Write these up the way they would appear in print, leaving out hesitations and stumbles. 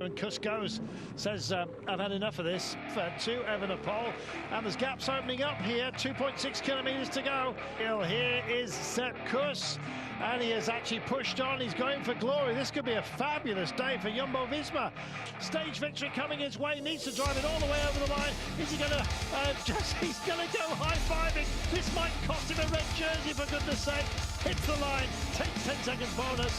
And Kuss goes, says, I've had enough of this, to Evenepoel. And there's gaps opening up here, 2.6 kilometres to go. Here is Sepp Kuss, and he has actually pushed on. He's going for glory. This could be a fabulous day for Jumbo-Visma. Stage victory coming his way, needs to drive it all the way over the line. Is he going to, he's going to go high-fiving. This might cost him a red jersey, for goodness sake. Hits the line, takes 10 seconds bonus.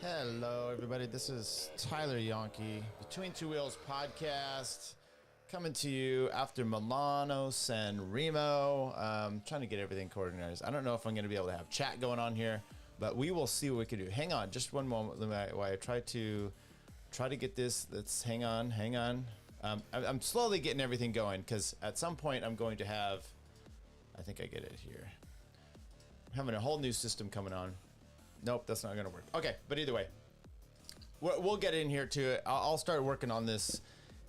Hello, everybody. This is Tyler Yonke, Between Two Wheels podcast, coming to you after Milano San Remo. Trying to get everything coordinated. I don't know if I'm going to be able to have chat going on here, but we will see what we can do. Hang on, just one moment while I try to get this. Let's hang on. I'm slowly getting everything going because at some point I'm going to have. I think I get it here. I'm having a whole new system coming on. Nope, that's not going to work. Okay, but either way, we'll get in here to it. I'll start working on this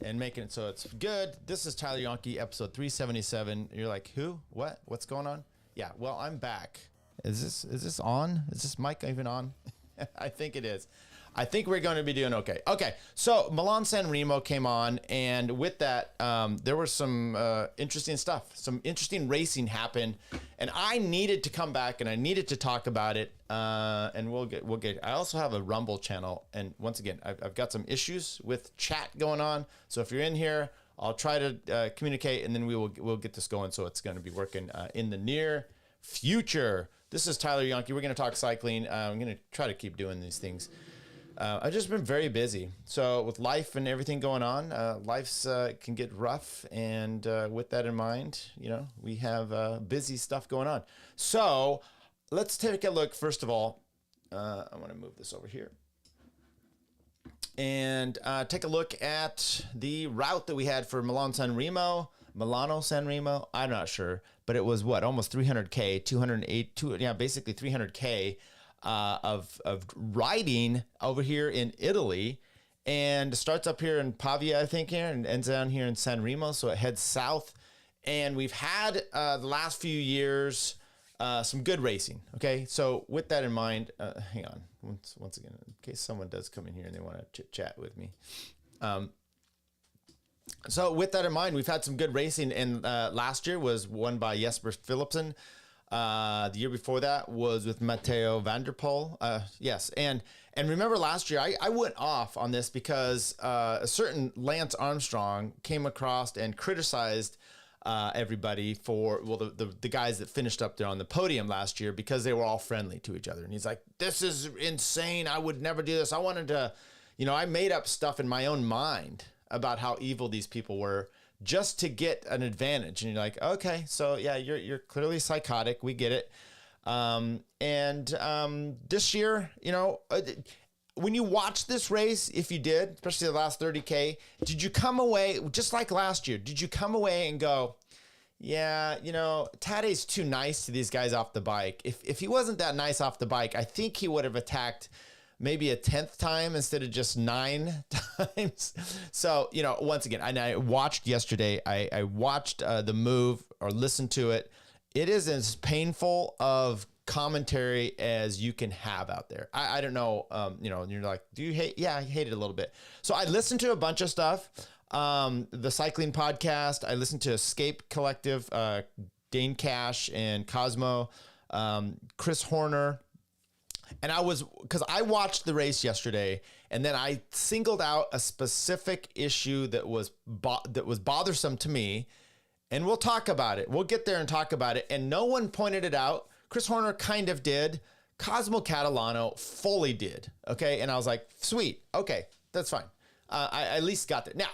and making it so it's good. This is Tyler Yonke, episode 377. You're like, who? What? What's going on? Yeah, well, I'm back. Is this on? Is this mic even on? I think it is. I think we're going to be doing okay. Okay, so Milan San Remo came on, and with that, there was some interesting stuff. Some interesting racing happened, and I needed to come back and I needed to talk about it. And we'll get. I also have a Rumble channel, and once again, I've got some issues with chat going on. So if you're in here, I'll try to communicate, and then we'll get this going. So it's going to be working in the near future. This is Tyler Yonke. We're going to talk cycling. I'm going to try to keep doing these things. I've just been very busy. So with life and everything going on, life's can get rough. And with that in mind, we have busy stuff going on. So let's take a look. First of all, I want to move this over here. And take a look at the route that we had for Milano San Remo. I'm not sure. But it was almost 300K, basically 300K. Of riding over here in Italy, and starts up here in Pavia, I think, here, and ends down here in San Remo, so it heads south. And we've had the last few years some good racing. Okay, so with that in mind, hang on once again, in case someone does come in here and they want to chit chat with me. So with that in mind, we've had some good racing, and last year was won by Jesper Philipsen. The year before that was with Matteo van der Poel. Yes. And remember last year, I went off on this because a certain Lance Armstrong came across and criticized everybody for, the guys that finished up there on the podium last year because they were all friendly to each other. And he's like, this is insane. I would never do this. I wanted to, I made up stuff in my own mind about how evil these people were, just to get an advantage. And you're like, okay, so yeah, you're clearly psychotic. We get it. This year, when you watch this race, if you did, especially the last 30K, did you come away, just like last year, did you come away and go, yeah, Tade's too nice to these guys off the bike. If he wasn't that nice off the bike, I think he would have attacked maybe a 10th time instead of just 9 times. So, once again, I watched yesterday. I watched the move or listened to it. It is as painful of commentary as you can have out there. I don't know, you're like, do you hate? Yeah, I hate it a little bit. So I listened to a bunch of stuff. The cycling podcast. I listened to Escape Collective, Dane Cash and Cosmo, Chris Horner. And because I watched the race yesterday, and then I singled out a specific issue that was bothersome to me, and we'll talk about it. We'll get there and talk about it. And no one pointed it out. Chris Horner kind of did. Cosmo Catalano fully did. Okay, and I was like, sweet. Okay, that's fine. I at least got that. Now,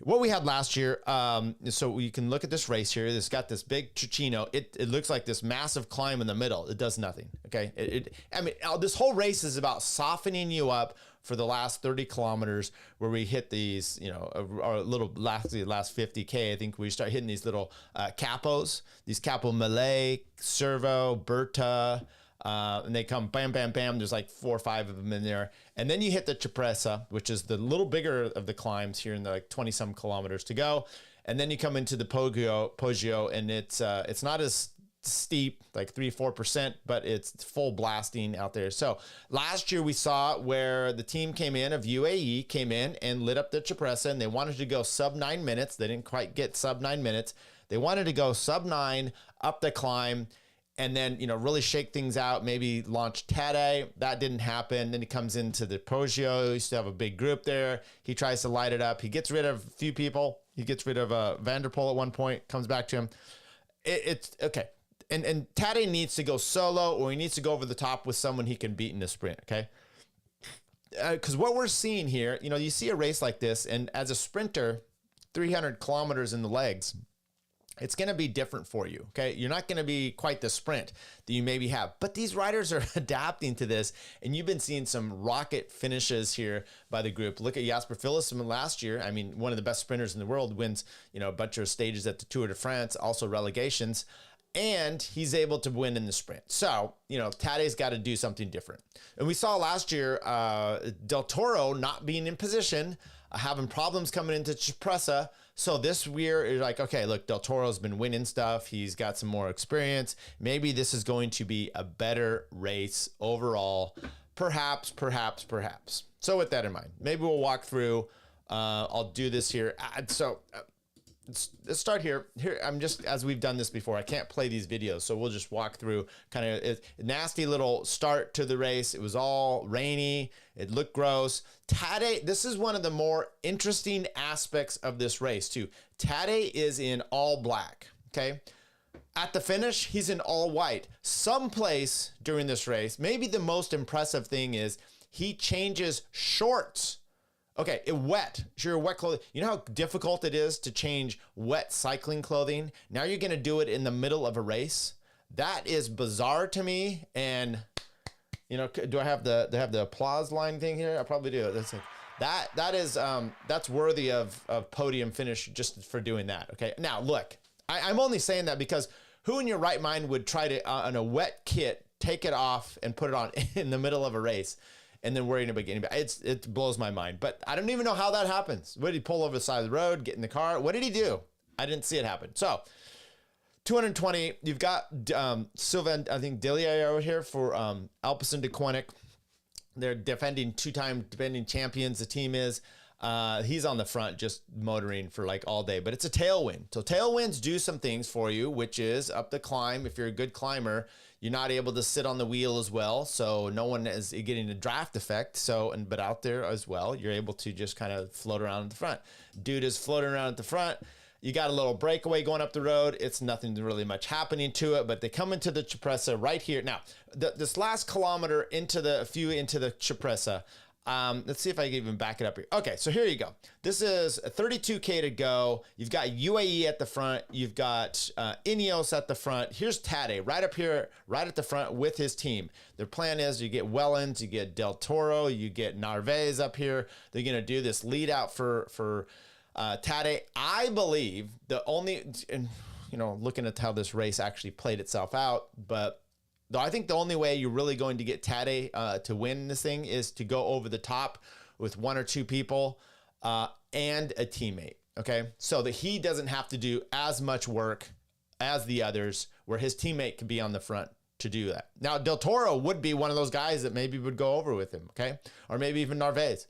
what we had last year, so you can look at this race here. It's got this big Ticino. It looks like this massive climb in the middle. It does nothing, okay? I mean, this whole race is about softening you up for the last 30 kilometers where we hit these, our little last 50K. I think we start hitting these little capos, these Capo Malay, Servo, Berta, and they come bam, bam, bam. There's like 4 or 5 of them in there. And then you hit the Cipressa, which is the little bigger of the climbs here in the like 20 some kilometers to go. And then you come into the Poggio, and it's not as steep, like 3-4%, but it's full blasting out there. So last year we saw where the team came in of UAE came in and lit up the Cipressa, and they wanted to go sub 9 minutes. They didn't quite get sub 9 minutes. They wanted to go sub 9 up the climb, and then, really shake things out, maybe launch Tadej. That didn't happen. Then he comes into the Poggio. He used to have a big group there. He tries to light it up. He gets rid of a few people. He gets rid of Van der Poel at one point, comes back to him. It's okay. And Tadej needs to go solo, or he needs to go over the top with someone he can beat in the sprint, okay? Because what we're seeing here, you see a race like this, and as a sprinter, 300 kilometers in the legs, it's going to be different for you, okay? You're not going to be quite the sprint that you maybe have. But these riders are adapting to this, and you've been seeing some rocket finishes here by the group. Look at Jasper Philipsen last year. I mean, one of the best sprinters in the world, wins, a bunch of stages at the Tour de France, also relegations, and he's able to win in the sprint. So, Tadej's got to do something different. And we saw last year Del Toro not being in position, having problems coming into Cipressa. So this year, you're like, okay, look, Del Toro's been winning stuff. He's got some more experience. Maybe this is going to be a better race overall. Perhaps. So with that in mind, maybe we'll walk through. I'll do this here. Let's start here. I'm just, as we've done this before, I can't play these videos, so we'll just walk through kind of a nasty little start to the race. It was all rainy. It looked gross. Tadej, this is one of the more interesting aspects of this race too. Tadej is in all black, okay? At the finish, he's in all white. Someplace during this race, maybe the most impressive thing is he changes shorts. Okay, wet. Sure, wet clothing. You know how difficult it is to change wet cycling clothing? Now you're going to do it in the middle of a race? That is bizarre to me. And, do I have the applause line thing here? I probably do. That's worthy of podium finish just for doing that. Okay, now look, I'm only saying that because who in your right mind would try to, on a wet kit, take it off and put it on in the middle of a race? And then worrying about getting back. It blows my mind. But I don't even know how that happens. What did he pull over the side of the road, get in the car? What did he do? I didn't see it happen. So, 220, you've got Sylvain, I think, Dillier over here for Alpecin de Koenig. They're defending 2-time defending champions, the team is. He's on the front just motoring for like all day. But it's a tailwind. So tailwinds do some things for you, which is up the climb. If you're a good climber, you're not able to sit on the wheel as well, so no one is getting a draft effect. But out there as well, you're able to just kind of float around at the front. Dude is floating around at the front. You got a little breakaway going up the road. It's nothing really much happening to it, but they come into the Cipressa right here. Now, this last kilometer into the Cipressa, let's see if I can even back it up here. Okay, so here you go. This is a 32K to go. You've got UAE at the front. You've got Ineos at the front. Here's Tadej right up here, right at the front with his team. Their plan is you get Wellens, you get Del Toro, you get Narvaez up here. They're going to do this lead out for Tadej. I believe the only, looking at how this race actually played itself out, but I think the only way you're really going to get Tadej to win this thing is to go over the top with 1 or 2 people and a teammate, okay? So that he doesn't have to do as much work as the others, where his teammate could be on the front to do that. Now, Del Toro would be one of those guys that maybe would go over with him, okay? Or maybe even Narvaez.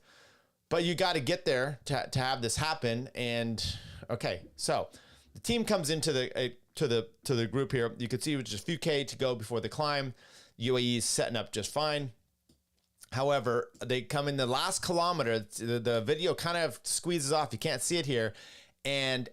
But you got to get there to have this happen. And, okay, so the team comes into the group here. You can see with just a few K to go before the climb. UAE is setting up just fine. However, they come in the last kilometer. The video kind of squeezes off. You can't see it here. And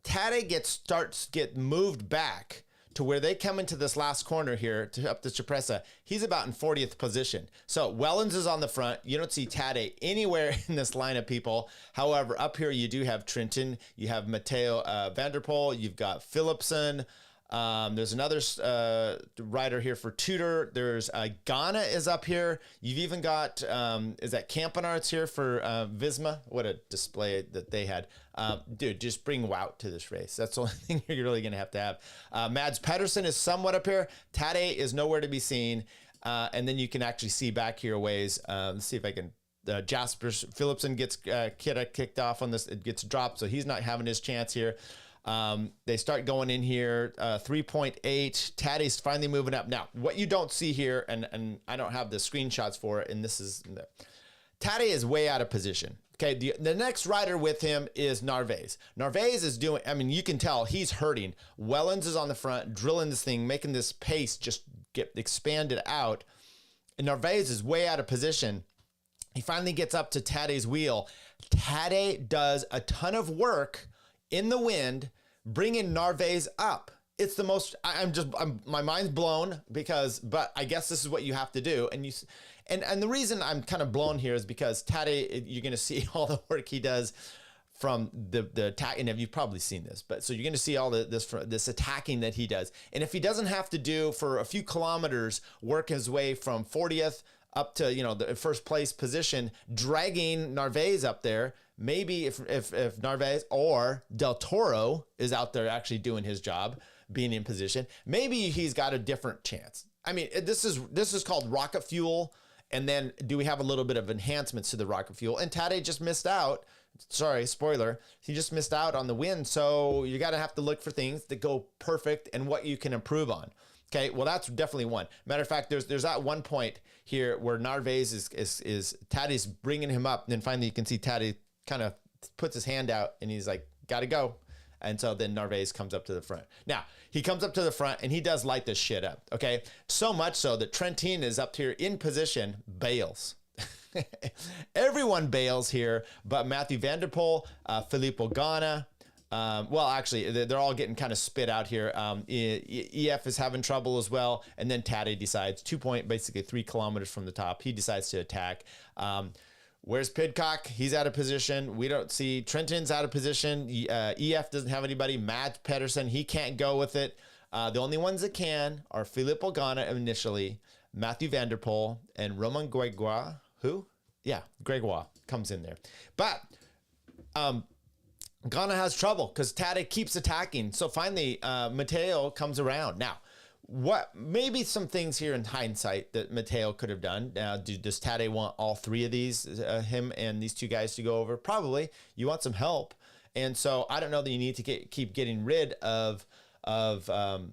Tadej starts to get moved back to where they come into this last corner here to up the Cipressa, he's about in 40th position. So Wellens is on the front. You don't see Tadej anywhere in this line of people. However, up here you do have Trentin, you have Matteo van der Poel, you've got Philipsen. There's another rider here for Tudor. There's Ghana is up here. You've even got, is that Campenarts here for Visma? What a display that they had. Dude, just bring Wout to this race. That's the only thing you're really going to have. Mads Pedersen is somewhat up here. Tadej is nowhere to be seen. And then you can actually see back here a ways. Let's see if I can. Jasper Philipsen gets kicked off on this. It gets dropped, so he's not having his chance here. They start going in here, 3.8. Tadej's finally moving up. Now, what you don't see here, and I don't have the screenshots for it, and this is, Tadej is way out of position. Okay, the next rider with him is Narvaez. Narvaez is doing, I mean, you can tell he's hurting. Wellens is on the front, drilling this thing, making this pace just get expanded out. And Narvaez is way out of position. He finally gets up to Tadej's wheel. Tadej does a ton of work in the wind, bringing Narvaez up. It's the most, my mind's blown but I guess this is what you have to do. And the reason I'm kind of blown here is because Tadej, you're going to see all the work he does from the attack, and you've probably seen this, but so you're going to see all this attacking that he does. And if he doesn't have to do for a few kilometers, work his way from 40th up to, the first place position, dragging Narvaez up there. Maybe if Narvaez or Del Toro is out there actually doing his job, being in position, maybe he's got a different chance. I mean, this is called rocket fuel. And then do we have a little bit of enhancements to the rocket fuel? And Tadej just missed out. Sorry, spoiler. He just missed out on the win. So you got to have to look for things that go perfect and what you can improve on. Okay, well, that's definitely one. Matter of fact, there's that one point here where Narvaez is Tadej's bringing him up. And then finally you can see Tadej kind of puts his hand out and he's like, got to go. And so then Narvaez comes up to the front. Now, he comes up to the front and he does light this shit up, okay? So much so that Trentin is up here in position, bails. Everyone bails here, but Matthew van der Poel, Filippo Ganna, well, actually, they're all getting kind of spit out here. EF is having trouble as well. And then Tadej decides, basically 3 kilometers from the top, he decides to attack. Where's Pidcock? He's out of position. We don't see Trentin's out of position. EF doesn't have anybody. Mads Pedersen, he can't go with it. The only ones that can are Filippo Ganna initially, Matthew van der Poel, and Romain Gregoire. Who? Yeah, Gregoire comes in there. But Ganna has trouble because Tadej keeps attacking. So finally, Matteo comes around. Now, maybe some things here in hindsight that Matteo could have done. Now, does Tadej want all 3 of these, him and these 2 guys to go over? Probably. You want some help. And so I don't know that you need to keep getting rid of Filippo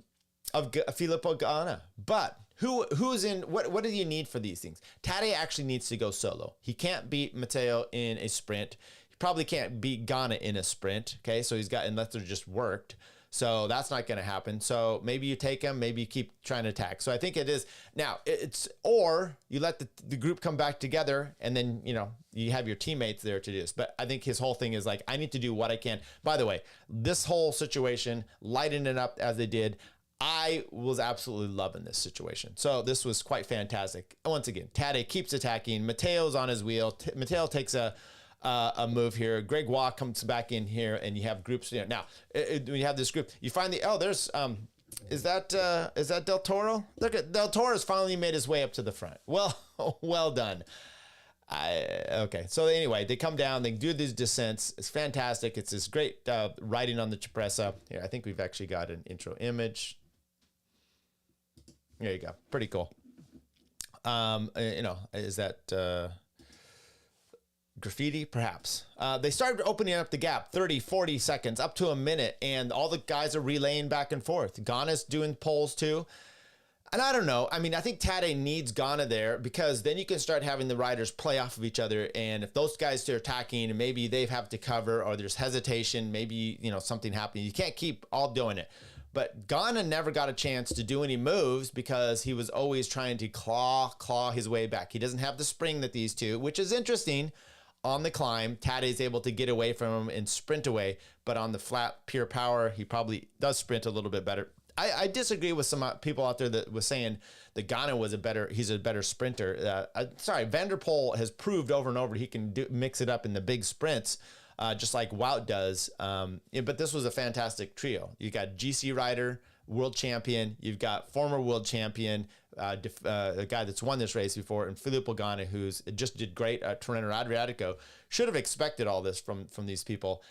Ganna. But who's in, what do you need for these things? Tadej actually needs to go solo. He can't beat Matteo in a sprint. He probably can't beat Ganna in a sprint. Okay, so unless they're just worked. So that's not going to happen. So maybe you take him, maybe you keep trying to attack. So I think it is now or you let the group come back together and then, you have your teammates there to do this. But I think his whole thing is like, I need to do what I can. By the way, this whole situation, lighting it up as they did, I was absolutely loving this situation. So this was quite fantastic. Once again, Tadej keeps attacking. Matteo's on his wheel. Matteo takes a move here. Gregoire comes back in here, and you have groups. Now, when you have this group, you find there's is that Del Toro? Look at Del Toro's finally made his way up to the front. Well done. Okay, so anyway, they come down, they do these descents. It's fantastic. It's this great riding on the Cipressa. Here, I think we've actually got an intro image. There you go. Pretty cool. Is that graffiti? Perhaps. They started opening up the gap 30, 40 seconds, up to a minute, and all the guys are relaying back and forth. Ganna's doing polls too. And I don't know. I mean, I think Tadej needs Ganna there because then you can start having the riders play off of each other. And if those guys are attacking and maybe they have to cover or there's hesitation, maybe, something happening. You can't keep all doing it. But Ganna never got a chance to do any moves because he was always trying to claw his way back. He doesn't have the spring that these two, which is interesting. On the climb, Tadej is able to get away from him and sprint away. But on the flat, pure power, he probably does sprint a little bit better. I disagree with some people out there that was saying that Ghana he's a better sprinter. Van der Poel has proved over and over he can mix it up in the big sprints, just like Wout does. But this was a fantastic trio. You got GC rider, world champion. You've got former world champion, a guy that's won this race before, and Filippo Ganna, who's just did great at Tirreno Adriatico. Should have expected all this from these people.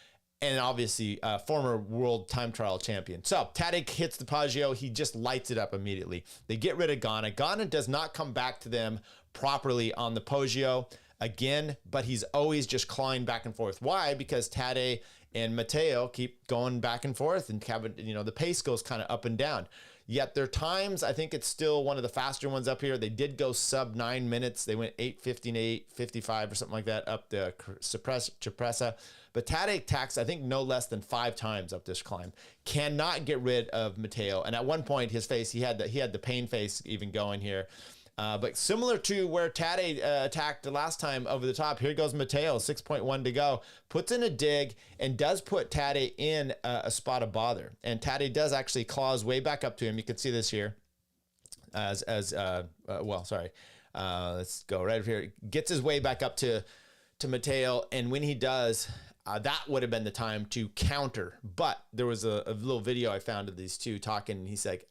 And obviously, former world time trial champion. So Tadej hits the Poggio. He just lights it up immediately. They get rid of Ganna. Ganna does not come back to them properly on the Poggio again, but he's always just clawing back and forth. Why? Because Tadej and Matteo keep going back and forth, and the pace goes kind of up and down. Yet their times, I think it's still one of the faster ones up here. They did go sub 9 minutes. They went 8:15, 8:55 or something like that up the Cipressa. But Tadej tacks, I think, no less than 5 times up this climb. Cannot get rid of Matteo. And at one point, his face, he had the pain face even going here. But similar to where Tadej attacked the last time over the top, here goes Matteo, 6.1 to go. Puts in a dig and does put Tadej in a spot of bother. And Tadej does actually claws way back up to him. You can see this here. Let's go right over here. Gets his way back up to Matteo. And when he does, that would have been the time to counter. But there was a little video I found of these two talking. And he's like,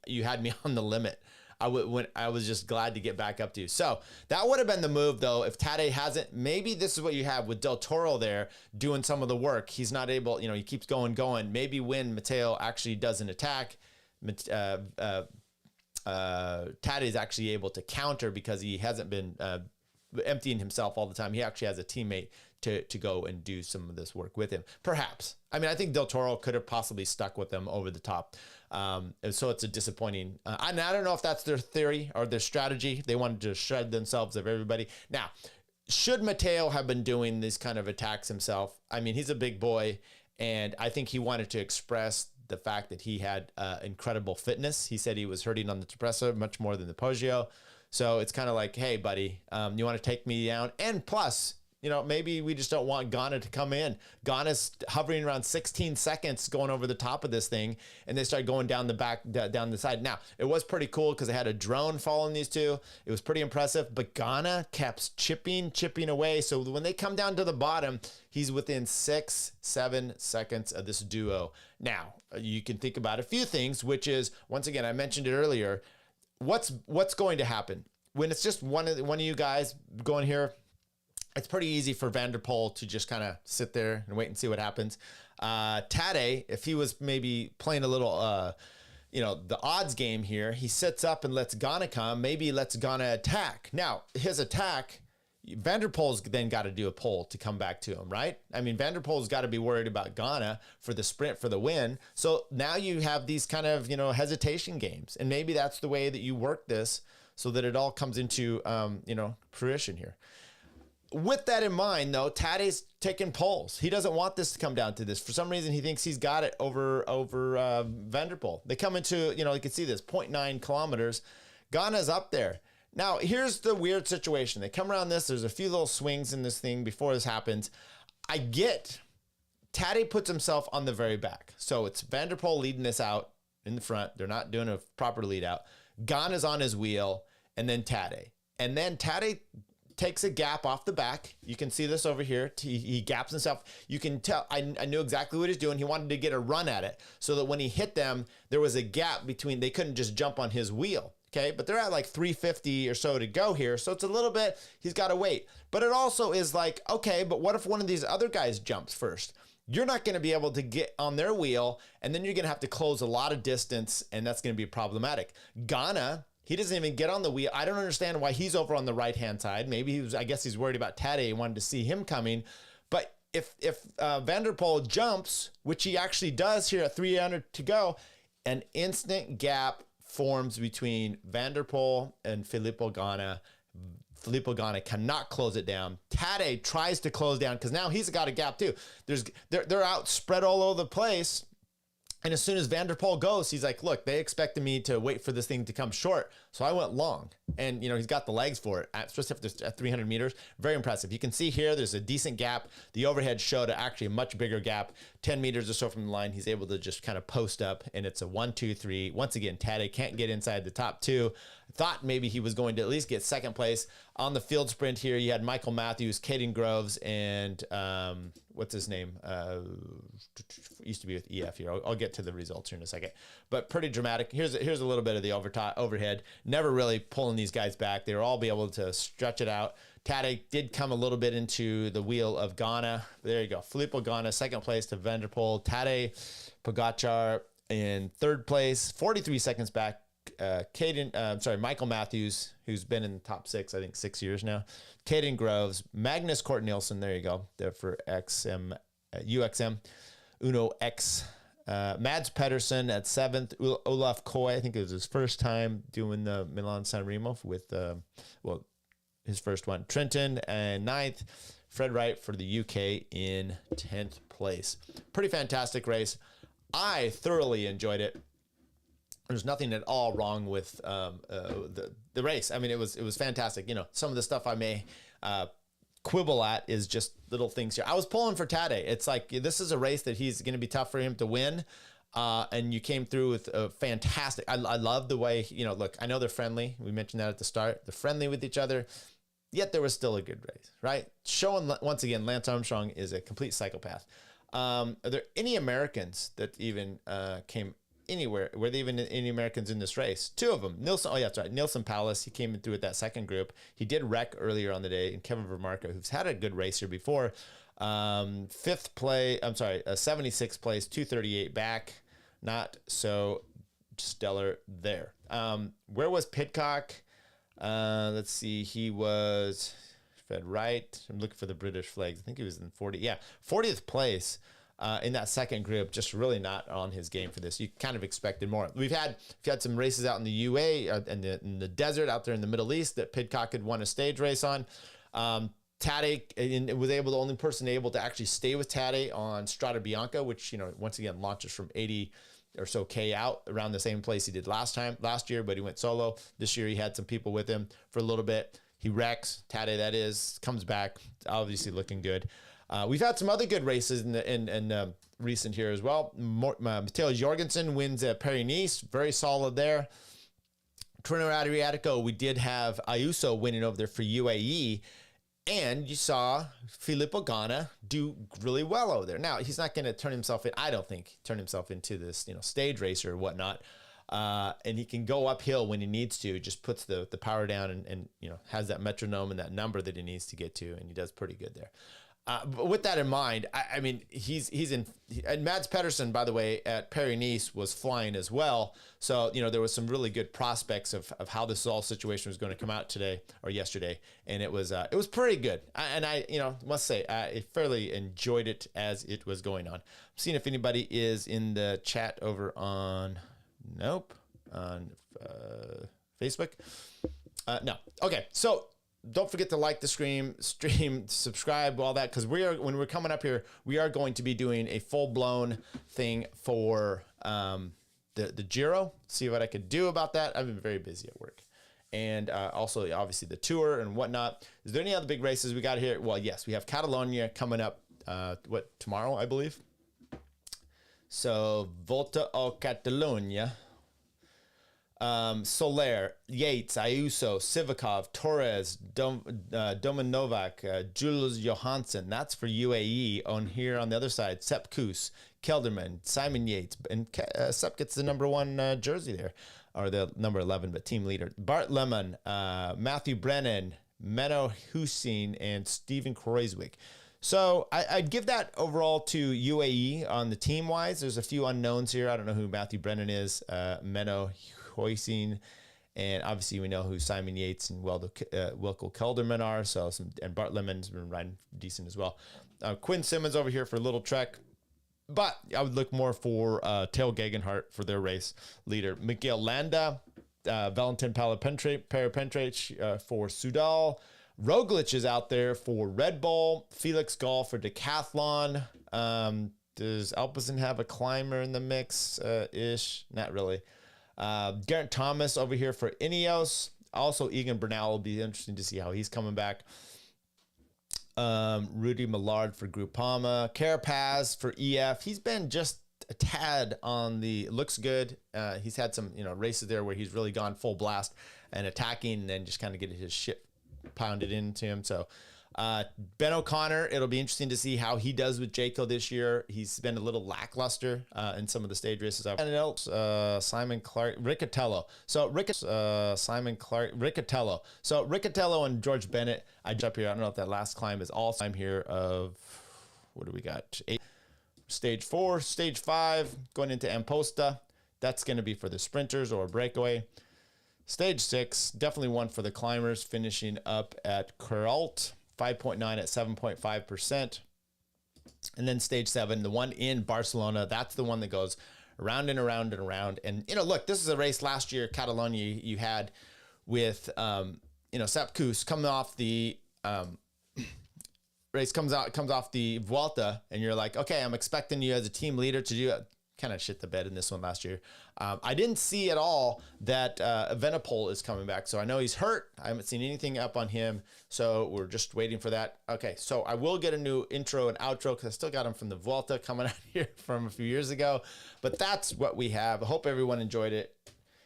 you had me on the limit. I was just glad to get back up to you. So that would have been the move, though, if Tadej hasn't. Maybe this is what you have with Del Toro there doing some of the work. He's not able, he keeps going. Maybe when Matteo actually does an attack, Tadej is actually able to counter because he hasn't been emptying himself all the time. He actually has a teammate to go and do some of this work with him. Perhaps. I mean, I think Del Toro could have possibly stuck with them over the top. And so it's a disappointing. And I don't know if that's their theory or their strategy. They wanted to shred themselves of everybody. Now, should Matteo have been doing these kind of attacks himself? I mean, he's a big boy, and I think he wanted to express the fact that he had incredible fitness. He said he was hurting on the Cipressa much more than the Poggio. So it's kind of like, hey, buddy, you want to take me down? And plus, maybe we just don't want Ganna to come in. Ganna's hovering around 16 seconds going over the top of this thing, and they start going down the back, down the side. Now, it was pretty cool because they had a drone following these two. It was pretty impressive, but Ganna kept chipping away. So when they come down to the bottom, he's within 6-7 seconds of this duo. Now, you can think about a few things, which is, once again, I mentioned it earlier, what's going to happen? When it's just one of you guys going here, it's pretty easy for Van der Poel to just kind of sit there and wait and see what happens. Tadej, if he was maybe playing a little, the odds game here, he sits up and lets Ganna come, maybe lets Ganna attack. Now, his attack, Van der Poel's then got to do a pull to come back to him, right? I mean, Van der Poel's got to be worried about Ganna for the sprint, for the win. So now you have these kind of, hesitation games. And maybe that's the way that you work this so that it all comes into, fruition here. With that in mind, though, Tadej's taking poles. He doesn't want this to come down to this. For some reason, he thinks he's got it over Van der Poel. They come into, you can see this, 0.9 kilometers. Ganna's up there. Now, here's the weird situation. They come around this. There's a few little swings in this thing before this happens. I get Tadej puts himself on the very back. So it's Van der Poel leading this out in the front. They're not doing a proper lead out. Ganna's on his wheel, and then Tadej. And then Tadej takes a gap off the back. You can see this over here. He gaps himself. You can tell, I knew exactly what he's doing. He wanted to get a run at it so that when he hit them, there was a gap between, they couldn't just jump on his wheel. Okay, but they're at like 350 or so to go here. So it's a little bit, he's got to wait. But it also is like, okay, but what if one of these other guys jumps first? You're not going to be able to get on their wheel, and then you're going to have to close a lot of distance, and that's going to be problematic. Ganna, he doesn't even get on the wheel. I don't understand why he's over on the right-hand side. Maybe I guess he's worried about Tadej. He wanted to see him coming. But if Van der Poel jumps, which he actually does here at 300 to go, an instant gap forms between Van der Poel and Filippo Ganna. Filippo Ganna cannot close it down. Tadej tries to close down because now he's got a gap too. They're out spread all over the place. And as soon as Van der Poel goes, he's like, look, they expected me to wait for this thing to come short. So I went long. And, you know, he's got the legs for it, especially if there's 300 meters. Very impressive. You can see here, there's a decent gap. The overhead showed actually a much bigger gap, 10 meters or so from the line. He's able to just kind of post up, and it's a 1, 2, 3. Once again, Tadej can't get inside the top two. Thought maybe he was going to at least get second place. On the field sprint here, you had Michael Matthews, Caden Groves, and what's his name? Used to be with EF here. I'll get to the results here in a second. But pretty dramatic. Here's a little bit of the overhead. Never really pulling these guys back. They were all be able to stretch it out. Tadej did come a little bit into the wheel of Ghana. There you go. Filippo Ghana, second place to Van der Poel. Tadej Pogacar in third place, 43 seconds back. Michael Matthews, who's been in the top 6, I think 6 years now. Caden Groves, Magnus Cort Nielsen, there you go, there for UXM, Uno X. Mads Pedersen at 7th. Olaf Koy, I think it was his first time doing the Milano San Remo with, his first one. Trenton and 9th. Fred Wright for the UK in 10th place. Pretty fantastic race. I thoroughly enjoyed it. There's nothing at all wrong with the race. I mean, it was fantastic. You know, some of the stuff I may quibble at is just little things here. I was pulling for Tadej. It's like, this is a race that he's going to be tough for him to win. And you came through with a fantastic. I love the way, you know, look, I know they're friendly. We mentioned that at the start. They're friendly with each other. Yet there was still a good race, right? Showing, once again, Lance Armstrong is a complete psychopath. Are there any Americans that even came anywhere? Were there even any Americans in this race? 2 of them. Nilsson, that's right. Nilsson Palace, he came in through with that second group. He did wreck earlier on the day. And Kevin Vermarka, who's had a good race here before. 76th place, 238 back. Not so stellar there. Where was Pidcock? Let's see. He was Fed right. I'm looking for the British flags. I think he was in 40th place. In that second group, just really not on his game for this. You kind of expected more. We've had some races out in the UA, in the desert out there in the Middle East that Pidcock had won a stage race on. Tadej was the only person able to actually stay with Tadej on Strada Bianca, which, you know, once again launches from 80 or so K out around the same place he did last year, but he went solo. This year he had some people with him for a little bit. He wrecks. Tadej, that is, comes back, obviously looking good. We've had some other good races in recent here as well. Matteo Jorgensen wins at Paris-Nice. Very solid there. Trino Adriatico, we did have Ayuso winning over there for UAE. And you saw Filippo Ganna do really well over there. Now, he's not going to turn himself in, I don't think, into this, you know, stage racer or whatnot. And he can go uphill when he needs to, just puts the power down and, you know, has that metronome and that number that he needs to get to. And he does pretty good there. But with that in mind, I mean, and Mads Pedersen, by the way, at Paris-Nice was flying as well. So, you know, there was some really good prospects of how this all situation was going to come out today or yesterday. And it was pretty good. I must say, I fairly enjoyed it as it was going on. I'm seeing if anybody is in the chat over on Facebook. No. Okay. So, don't forget to like the stream, subscribe, all that, because when we're coming up here, we are going to be doing a full-blown thing for the Giro. See what I could do about that. I've been very busy at work. And also, obviously, the Tour and whatnot. Is there any other big races we got here? Well, yes, we have Catalonia coming up, tomorrow, I believe. So, Volta a Catalunya. Soler, Yates, Ayuso, Sivakov, Torres, Domanovac, Jules Johansson. That's for UAE. On here on the other side, Sepp Kuss, Kelderman, Simon Yates, and Sepp gets the number 1 jersey there, or the number 11, but team leader. Bart Lemon, Matthew Brennan, Menno Hussein, and Steven Kreuzwick. So I'd give that overall to UAE on the team-wise. There's a few unknowns here. I don't know who Matthew Brennan is. Menno Hussein, and obviously we know who Simon Yates and Wilco Kelderman are. And Bart Lemon's been riding decent as well. Quinn Simmons over here for a little trek, but I would look more for Theo Gegenhardt for their race leader. Miguel Landa, Valentin Parapentrich for Soudal. Roglic is out there for Red Bull. Felix Gall for Decathlon. Does Alpecin have a climber in the mix? Ish, not really. Geraint Thomas over here for Ineos. Also, Egan Bernal will be interesting to see how he's coming back. Rudy Millard for Groupama. Carapaz for EF. He's been just a tad on the, looks good. He's had some, races there where he's really gone full blast and attacking and then just kind of getting his shit pounded into him. So Ben O'Connor, it'll be interesting to see how he does with Jayco this year. He's been a little lackluster in some of the stage races. And else, Simon Clark, Riccatello. So Riccatello. So Riccatello and George Bennett. I jump here. I don't know if that last climb is all time here of, what do we got? 8. Stage 4, stage 5, going into Amposta. That's going to be for the sprinters or breakaway. Stage 6, definitely one for the climbers, finishing up at Curalt, 5.9 at 7.5%. And then stage 7, the one in Barcelona, that's the one that goes around and around and around. And, look, this is a race last year, Catalonia, you had with, Sepp Kuss coming off the race, comes off the Vuelta, and you're like, okay, I'm expecting you as a team leader to do it. Kind of shit the bed in this one last year. I didn't see at all that Evenepoel is coming back. So I know he's hurt. I haven't seen anything up on him. So we're just waiting for that. Okay, so I will get a new intro and outro because I still got him from the Vuelta coming out here from a few years ago. But that's what we have. I hope everyone enjoyed it.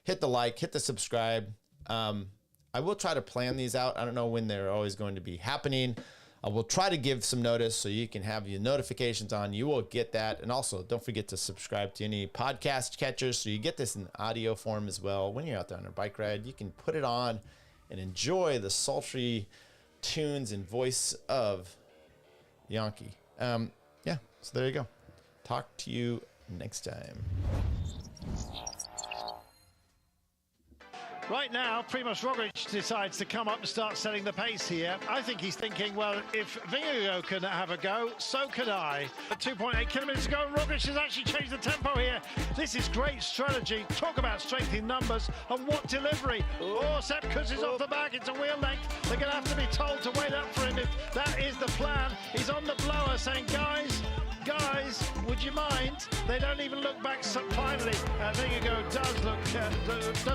Hit the like, hit the subscribe. I will try to plan these out. I don't know when they're always going to be happening. I will try to give some notice so you can have your notifications on. You will get that. And also, don't forget to subscribe to any podcast catchers so you get this in audio form as well. When you're out there on a bike ride, you can put it on and enjoy the sultry tunes and voice of Yankee. So there you go. Talk to you next time. Right now, Primož Roglič decides to come up and start setting the pace here. I think he's thinking, well, if Vingegaard can have a go, so can I. At 2.8 kilometers to go, Roglič has actually changed the tempo here. This is great strategy. Talk about strength in numbers and what delivery. Oh, Sepp Kuss is off the back. It's a wheel length. They're going to have to be told to wait up for him if that is the plan. He's on the blower saying, guys, would you mind? They don't even look back. So finally, Vingegaard does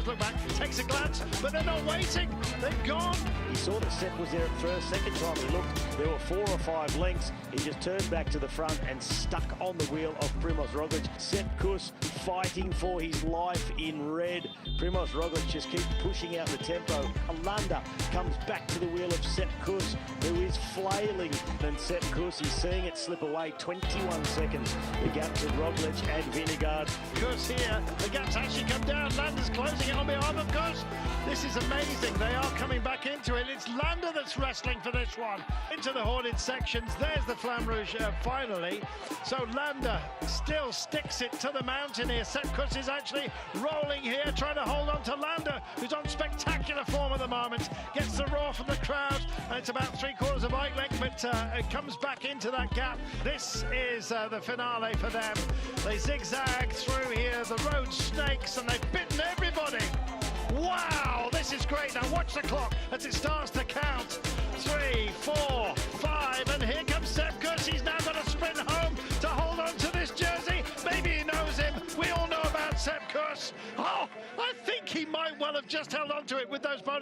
look back, takes a glance, but they're not waiting. They've gone. He saw that Sepp was there at first. Second time he looked, there were 4 or 5 lengths. He just turned back to the front and stuck on the wheel of Primož Roglič. Sepp Kuss fighting for his life in red. Primož Roglič just keeps pushing out the tempo. Landa comes back to the wheel of Sepp Kuss, who is flailing. And Sepp Kuss is seeing it slip away. 21 seconds. The gap to Roglič and Vingegaard. Kuss here. The gap's actually come down. Landa's closing it on behalf of Kuss. This is amazing. They are coming back into it. It's Landa that's wrestling for this one. Into the hoarded sections. There's the Flamme Rouge finally. So Landa still sticks it to the mountain here. Sepp Kuss is actually rolling here, trying to hold on to Landa, who's on spectacular form at the moment. Gets the roar from the crowd, and it's about 3/4 of bike length, but it comes back into that gap. This is the finale for them. They zigzag through here, the road snakes, and they've bitten everybody. Wow, this is great. Now watch the clock as it starts to count. 3, 4, 5, and here comes Sepp Kuss. He's now got to sprint home to hold on to this jersey. Maybe he knows him. We all know about Sepp Kuss. Oh, I think he might well have just held on to it with those bonus